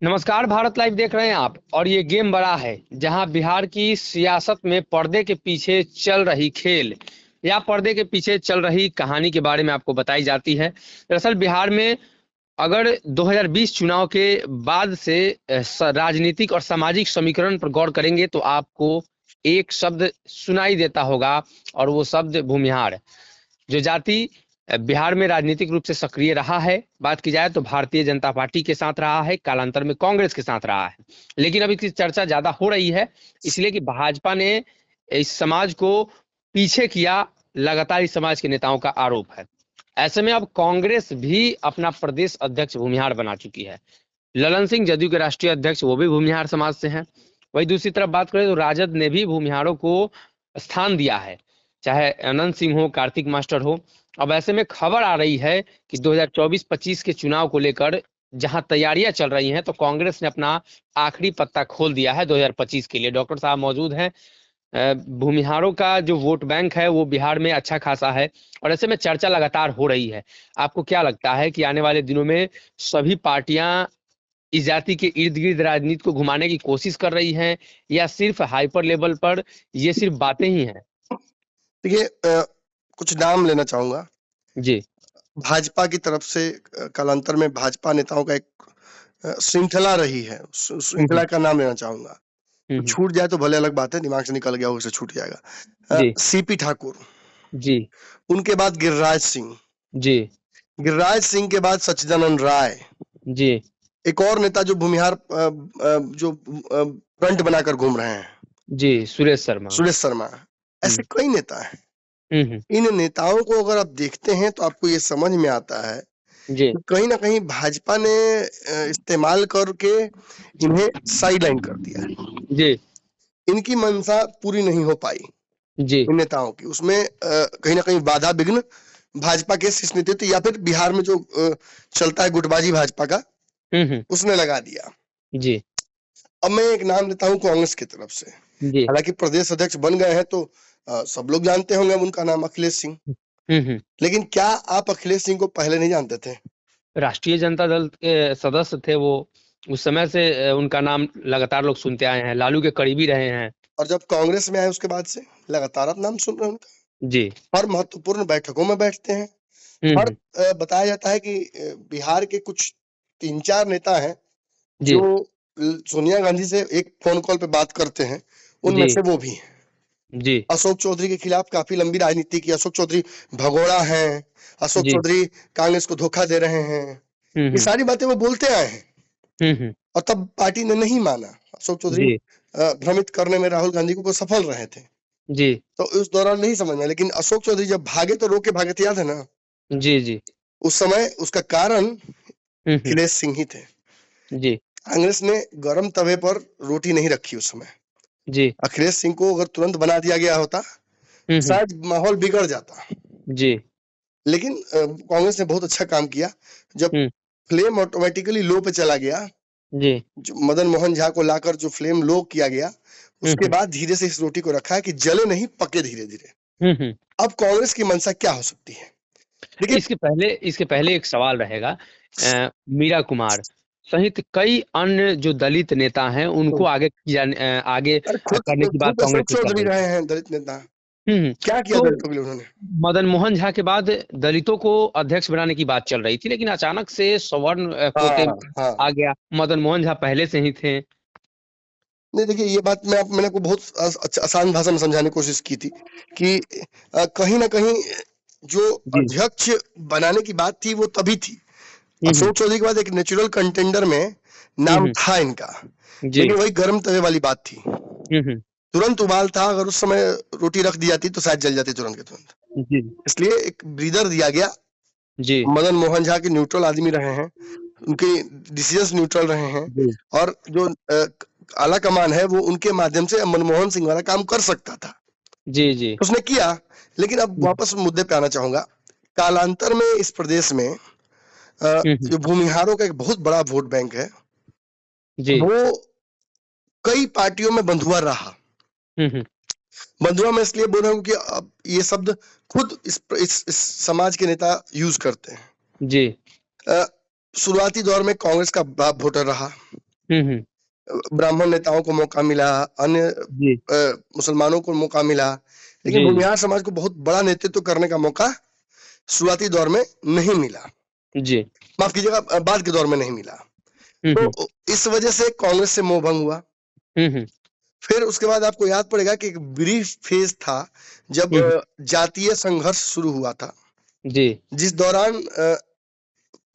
नमस्कार, भारत लाइव देख रहे हैं आप। और ये गेम बड़ा है जहां बिहार की सियासत में पर्दे के पीछे चल रही खेल या पर्दे के पीछे चल रही कहानी के बारे में आपको बताई जाती है। दरअसल बिहार में अगर 2020 चुनाव के बाद से राजनीतिक और सामाजिक समीकरण पर गौर करेंगे तो आपको एक शब्द सुनाई देता होगा, और वो शब्द भूमिहार। जो जाति बिहार में राजनीतिक रूप से सक्रिय रहा है, बात की जाए तो भारतीय जनता पार्टी के साथ रहा है, कालांतर में कांग्रेस के साथ रहा है। लेकिन अब इसकी चर्चा ज्यादा हो रही है, इसलिए कि भाजपा ने इस समाज को पीछे किया, लगातार इस समाज के नेताओं का आरोप है। ऐसे में अब कांग्रेस भी अपना प्रदेश अध्यक्ष भूमिहार बना चुकी है। ललन सिंह जदयू के राष्ट्रीय अध्यक्ष, वो भी भूमिहार समाज से हैं। वही दूसरी तरफ बात करें तो राजद ने भी भूमिहारों को स्थान दिया है, चाहे अनंत सिंह हो, कार्तिक मास्टर हो। अब ऐसे में खबर आ रही है कि 2024-25 के चुनाव को लेकर जहां तैयारियां चल रही हैं, तो कांग्रेस ने अपना आखिरी पत्ता खोल दिया है 2025 के लिए। डॉक्टर साहब मौजूद हैं। भूमिहारों का जो वोट बैंक है वो बिहार में अच्छा खासा है, और ऐसे में चर्चा लगातार हो रही है। आपको क्या लगता है कि आने वाले दिनों में सभी पार्टियां इस जाति के इर्द गिर्द राजनीति को घुमाने की कोशिश कर रही हैं, या सिर्फ हाइपर लेवल पर ये सिर्फ बातें ही हैं? देखिए, कुछ नाम लेना चाहूंगा। जी। भाजपा की तरफ से कालांतर में भाजपा नेताओं का एक श्रृंखला रही है। श्रृंखला का नाम लेना चाहूंगा। तो छूट जाए तो भले अलग बात है, दिमाग से निकल गया उसे छूट जाएगा। जी। सीपी ठाकुर, जी। उनके बाद गिरिराज सिंह, जी। गिरिराज सिंह के बाद सच्चिदानंद राय, जी। एक और नेता जो भूमिहार जो फ्रंट बनाकर घूम रहे हैं, जी, सुरेश शर्मा। सुरेश शर्मा। ऐसे कई नेता हैं। हम्म। इन नेताओं को अगर आप देखते हैं तो आपको ये समझ में आता है जी। कि कहीं ना कहीं भाजपा ने इस्तेमाल करके इन्हें साइडलाइन कर दिया है। जी। इनकी मंशा पूरी नहीं हो पाई जी। इन नेताओं की। उसमें कहीं ना कहीं बाधा विघ्न भाजपा के शीर्ष नेतृत्व या फिर बिहार में जो चलता है गुटबाजी भाजपा का, उसने लगा दिया। जी। अब मैं एक नाम लेता हूँ कांग्रेस की तरफ से। जी। हालांकि प्रदेश अध्यक्ष बन गए हैं तो सब लोग जानते होंगे उनका नाम अखिलेश सिंह। लेकिन क्या आप अखिलेश सिंह को पहले नहीं जानते थे? राष्ट्रीय जनता दल के सदस्य थे वो। उस समय से उनका नाम लगातार लोग सुनते आए हैं, लालू के करीबी रहे हैं। और जब कांग्रेस में आए उसके बाद से लगातार आप नाम सुन रहे हैं उनका। जी। हर महत्वपूर्ण बैठकों में बैठते हैं। हर बताया जाता है कि बिहार के कुछ 3-4 नेता हैं जो सोनिया गांधी से एक फोन कॉल पे बात करते हैं, उनमें से वो भी हैं। जी। अशोक चौधरी के खिलाफ काफी लंबी राजनीति की। अशोक चौधरी भगोड़ा हैं, अशोक चौधरी कांग्रेस को धोखा दे रहे हैं, ये सारी बातें वो बोलते आए हैं। और तब पार्टी ने नहीं माना। अशोक चौधरी भ्रमित करने में राहुल गांधी को सफल रहे थे। जी। तो उस दौरान नहीं समझ में, लेकिन अशोक चौधरी जब भागे तो रोके भागे थे, याद है ना? जी। जी। उस समय उसका कारण अखिलेश सिंह ही थे। जी। कांग्रेस ने गरम तवे पर रोटी नहीं रखी उस समय। जी। अखिलेश सिंह को अगर तुरंत बना दिया गया होता शायद माहौल बिगड़ जाता। जी। लेकिन कांग्रेस ने बहुत अच्छा काम किया। जब फ्लेम ऑटोमेटिकली लो पे चला गया, जी। जो मदन मोहन झा को लाकर जो फ्लेम लो किया गया, उसके बाद धीरे से इस रोटी को रखा है कि जले नहीं, पके धीरे धीरे। अब कांग्रेस की मंशा क्या हो सकती है? देखिए, इसके पहले एक सवाल रहेगा। मीरा कुमार सहित कई अन्य जो दलित नेता हैं उनको आगे करने की बात खुद कांग्रेस अशोक ने कर चौधरी रही रहे हैं दलित नेता। है। क्या किया तो दलितों के लिए उन्होंने? मदन मोहन झा के बाद दलितों को अध्यक्ष बनाने की बात चल रही थी, लेकिन अचानक से सवर्ण कोटे आ गया। मदन मोहन झा पहले से ही थे। नहीं, देखिए, ये बात मैंने को बहुत आसान भाषा में समझाने की कोशिश की थी कि कहीं ना कहीं जो अध्यक्ष बनाने की बात थी वो तभी थी। अशोक चौधरी के बाद एक नेचुरल कंटेंडर में नाम था इनका, लेकिन वही गर्म तवे वाली बात थी। तुरंत उबाल था, अगर उस समय रोटी रख दी जाती तो शायद जल जाती तुरंत के तुरंत। इसलिए एक ब्रीदर दिया गया। मदन मोहन झा के न्यूट्रल आदमी रहे हैं, उनके डिसीजंस न्यूट्रल रहे हैं, और जो आला कमान है वो उनके माध्यम से मनमोहन सिंह वाला काम कर सकता था। जी। जी। उसने किया। लेकिन अब वापस मुद्दे पे आना चाहूंगा। कालांतर में इस प्रदेश में जो भूमिहारों का एक बहुत बड़ा वोट बैंक है, वो कई पार्टियों में बंधुआ रहा। बंधुआ में इसलिए बोल रहा हूँ कि अब ये शब्द खुद इस समाज के नेता यूज करते हैं। जी। शुरुआती दौर में कांग्रेस का वोटर रहा, ब्राह्मण नेताओं को मौका मिला, अन्य जी मुसलमानों को मौका मिला, लेकिन जी भूमिहार समाज को बहुत बड़ा नेतृत्व करने का मौका शुरुआती दौर में नहीं मिला। जी माफ कीजिएगा, बाद के दौर में नहीं मिला। हम्म तो इस वजह से कांग्रेस से मोह भंग हुआ। हम्म फिर उसके बाद आपको याद पड़ेगा कि एक ब्रीफ फेज था जब जातीय संघर्ष शुरू हुआ था, जी जिस दौरान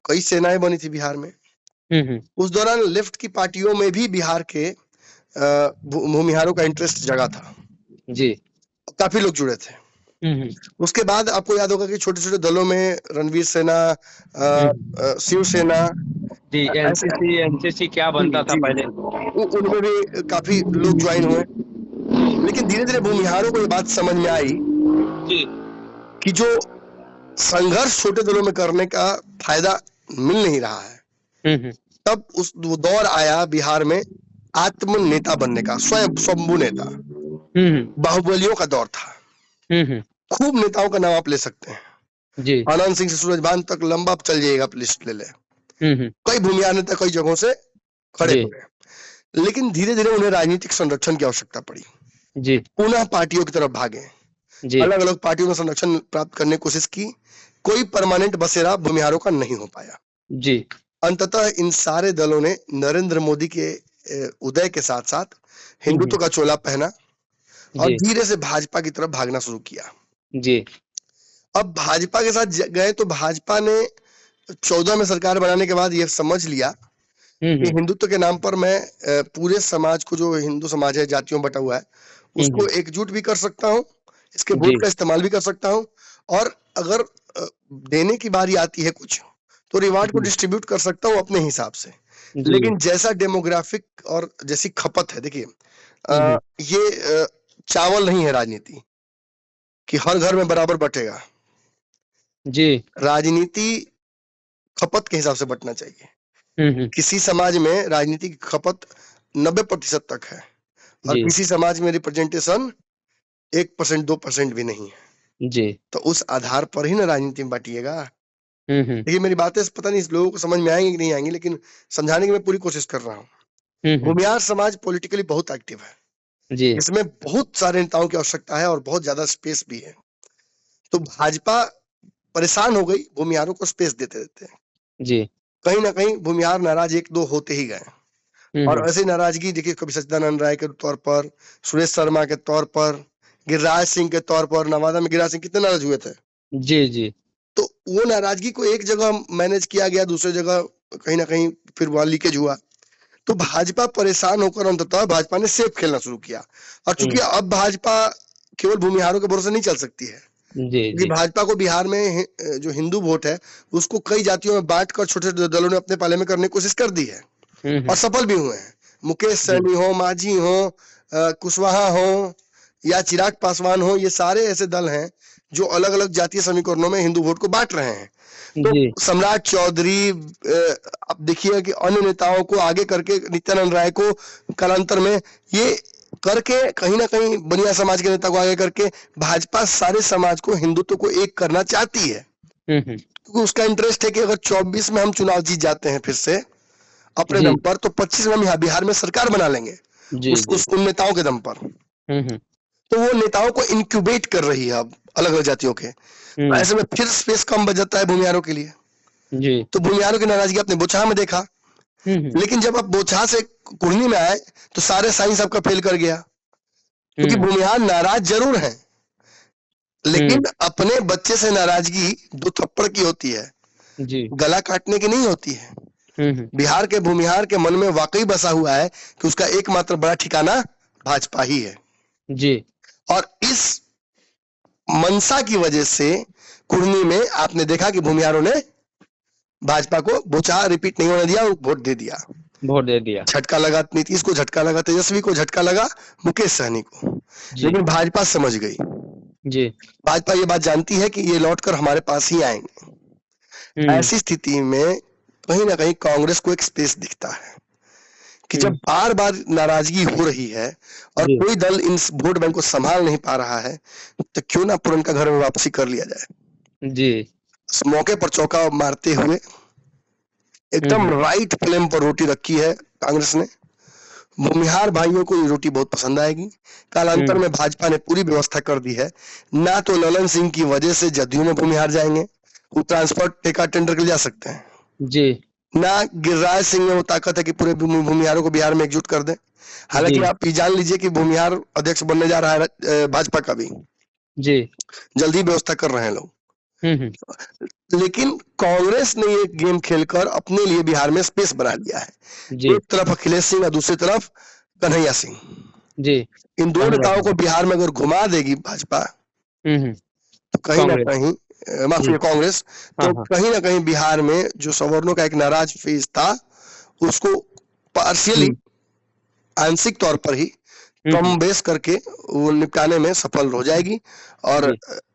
कई सेनाएं बनी थी बिहार में। उस दौरान लेफ्ट की पार्टियों में भी बिहार के भूमिहारों का इंटरेस्ट जगा था, जी काफी लोग जुड़े थे। उसके बाद आपको याद होगा कि छोटे छोटे दलों में रणवीर सेना, शिवसेना, जी एनसीसी एनसीसी क्या बनता था पहले। उनमें भी काफी लोग ज्वाइन हुए। लेकिन धीरे धीरे भूमिहारों को ये बात समझ में आई जी कि जो संघर्ष छोटे दलों में करने का फायदा मिल नहीं रहा है। तब उस दौर आया बिहार में आत्म नेता बनने का, स्वयं शंभू नेता, बाहुबलियों का दौर था। खूब नेताओं का नाम आप ले सकते हैं जी आनंद सिंह से सूरजभान तक, लंबा चल जाएगा, आप लिस्ट ले ले। कई भूमिहार नेता कई जगहों से खड़े हो गए, लेकिन धीरे धीरे उन्हें राजनीतिक संरक्षण की आवश्यकता पड़ी। जी पुनः पार्टियों की तरफ भागे, अलग अलग पार्टियों में संरक्षण प्राप्त करने की कोशिश की। कोई परमानेंट बसेरा भूमिहारों का नहीं हो पाया। जी अंततः इन सारे दलों ने नरेंद्र मोदी के उदय के साथ साथ हिंदुत्व का चोला पहना और धीरे से भाजपा की तरफ भागना शुरू किया। जी अब भाजपा के साथ गए तो भाजपा ने 14 में सरकार बनाने के बाद यह समझ लिया कि हिंदुत्व के नाम पर मैं पूरे समाज को, जो हिंदू समाज है जातियों बटा हुआ है, उसको एकजुट भी कर सकता हूँ, इसके वोट का इस्तेमाल भी कर सकता हूँ, और अगर देने की बारी आती है कुछ तो रिवार्ड को डिस्ट्रीब्यूट कर सकता हूँ अपने हिसाब से। लेकिन जैसा डेमोग्राफिक और जैसी खपत है, देखिए ये चावल नहीं है राजनीति कि हर घर में बराबर बटेगा। जी राजनीति खपत के हिसाब से बटना चाहिए। किसी समाज में राजनीति की खपत 90% तक है और किसी समाज में रिप्रेजेंटेशन 1% 2% भी नहीं है जी। तो उस आधार पर ही ना राजनीति में बांटिएगा। देखिए मेरी बातें पता नहीं इस लोगों को समझ में आएंगी कि नहीं आएंगी, लेकिन समझाने की मैं पूरी कोशिश कर रहा हूँ। भूमिहार समाज पॉलिटिकली बहुत एक्टिव है जी। इसमें बहुत सारे नेताओं की आवश्यकता है और बहुत ज्यादा स्पेस भी है। तो भाजपा परेशान हो गई भूमिहारों को स्पेस देते देते जी। कहीं ना कहीं भूमिहार नाराज एक दो होते ही गए और ऐसी नाराजगी देखिए कभी सच्चिदानंद राय के तौर पर, सुरेश शर्मा के तौर पर, गिरिराज सिंह के तौर पर। नवादा में गिरिराज सिंह कितने नाराज हुए थे जी जी। तो वो नाराजगी को एक जगह मैनेज किया गया, दूसरी जगह कहीं ना कहीं फिर वहां लीकेज हुआ। तो भाजपा परेशान होकर अंततः भाजपा ने सेफ खेलना शुरू किया। और चूंकि अब भाजपा केवल भूमिहारों के भरोसे नहीं चल सकती है जी, भाजपा को बिहार में जो हिंदू वोट है उसको कई जातियों में बांट कर छोटे छोटे दलों ने अपने पाले में करने की कोशिश कर दी है और सफल भी हुए हैं। मुकेश सहनी हो, मांझी हो, कुशवाहा हो या चिराग पासवान हो, ये सारे ऐसे दल हैं जो अलग अलग जातीय समीकरणों में हिंदू वोट को बांट रहे हैं। तो सम्राट चौधरी, अब देखिए कि अन्य नेताओं को आगे करके, नित्यानंद राय को कालांतर में ये करके कहीं ना कहीं बनिया समाज के नेता को आगे करके भाजपा सारे समाज को, हिंदुत्व को एक करना चाहती है क्योंकि उसका इंटरेस्ट है कि अगर 24 में हम चुनाव जीत जाते हैं फिर से अपने दम पर, तो 25 में हम बिहार में सरकार बना लेंगे उन नेताओं के दम पर। तो वो नेताओं को इंक्यूबेट कर रही है अब अलग अलग जातियों के। ऐसे में फिर स्पेस कम बच जाता है भूमिहारों के लिए जी। तो भूमिहारों की नाराजगी आपने बोचहा में देखा। लेकिन जब आप बोचहा से कुढ़नी में आए तो सारे साइंस आपका फेल कर गया क्योंकि भूमिहार नाराज जरूर हैं लेकिन अपने बच्चे से नाराजगी 2 थप्पड़ की होती है जी। गला काटने की नहीं होती है। बिहार के भूमिहार के मन में वाकई बसा हुआ है कि उसका एकमात्र बड़ा ठिकाना भाजपा ही है जी। और इस मनसा की वजह से कुढ़नी में आपने देखा कि भूमिहारों ने भाजपा को बोचहा रिपीट नहीं होने दिया, वोट दे दिया। झटका लगा नीतीश को, झटका लगा तेजस्वी को, झटका लगा मुकेश सहनी को। लेकिन भाजपा समझ गई जी। भाजपा ये बात जानती है कि ये लौटकर हमारे पास ही आएंगे। ऐसी स्थिति में कहीं ना कहीं कांग्रेस को एक स्पेस दिखता है कि जब बार बार नाराजगी हो रही है और कोई दल इन वोट बैंक को संभाल नहीं पा रहा है तो क्यों ना पुरनका घर में वापसी कर लिया जाए जी। मौके पर चौका मारते हुए एकदम राइट फ्लेम पर रोटी रखी है कांग्रेस ने। भूमिहार भाइयों को ये रोटी बहुत पसंद आएगी। कालांतर में भाजपा ने पूरी व्यवस्था कर दी है, ना तो ललन सिंह की वजह से जदयू में भूमिहार जाएंगे, वो ट्रांसपोर्ट ठेका टेंडर के लिए जा सकते हैं जी, ना गिरिराज सिंह में वो ताकत है कि पूरे भूमिहारों को बिहार में एकजुट कर दे। हालांकि जी, आप ये जान लीजिए कि भूमिहार अध्यक्ष बनने जा रहा है भाजपा का भी, जी, जल्दी व्यवस्था कर रहे हैं लोग। हम्म, लेकिन कांग्रेस ने ये गेम खेलकर अपने लिए बिहार में स्पेस बना लिया है। जी, एक तरफ अखिलेश सिंह और दूसरी तरफ कन्हैया सिंह। जी, इन दो नेताओं को बिहार में अगर घुमा देगी भाजपा, तो कहीं ना कांग्रेस, कहीं जी, माफी कांग्रेस, हाँ, तो हाँ, कहीं ना कहीं बिहार में जो सवर्णों का एक नाराज फेज था, उसको पार्शियली, आंशिक तौर पर ही कम बेस करके वो निपटाने में सफल हो जाएगी। और जी,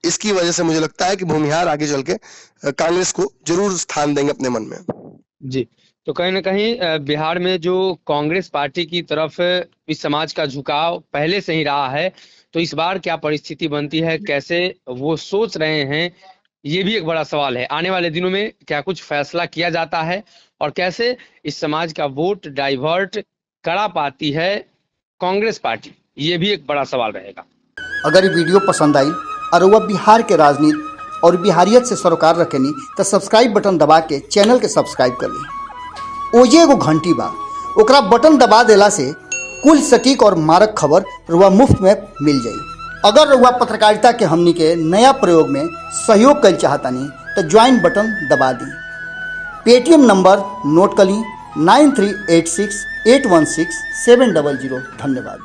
इसकी वजह से मुझे लगता है कि भूमिहार आगे चल के कांग्रेस को जरूर स्थान देंगे अपने मन में। जी। तो कहीं ना कहीं बिहार में जो कांग्रेस पार्टी की तरफ इस समाज का झुकाव पहले से ही रहा है, तो इस बार क्या परिस्थिति बनती है, कैसे वो सोच रहे हैं, ये भी एक बड़ा सवाल है। आने वाले दिनों में क्या कुछ फैसला किया जाता है और कैसे इस समाज का वोट डाइवर्ट करा पाती है कांग्रेस पार्टी, ये भी एक बड़ा सवाल रहेगा। अगर ये वीडियो पसंद आई और वह बिहार के राजनीति और बिहारियत से सरोकार रखेनी तो सब्सक्राइब बटन दबा के चैनल के सब्सक्राइब कर ली। ओजे एगो घंटी बा, ओकरा बटन दबा देला से कुल सटीक और मारक खबर रुआ मुफ्त में मिल जाई। अगर रुआ पत्रकारिता के हमनी के नया प्रयोग में सहयोग कर चाहतानी तो ज्वाइन बटन दबा दी। पेटीएम नंबर नोट कर ली 9386816700। धन्यवाद।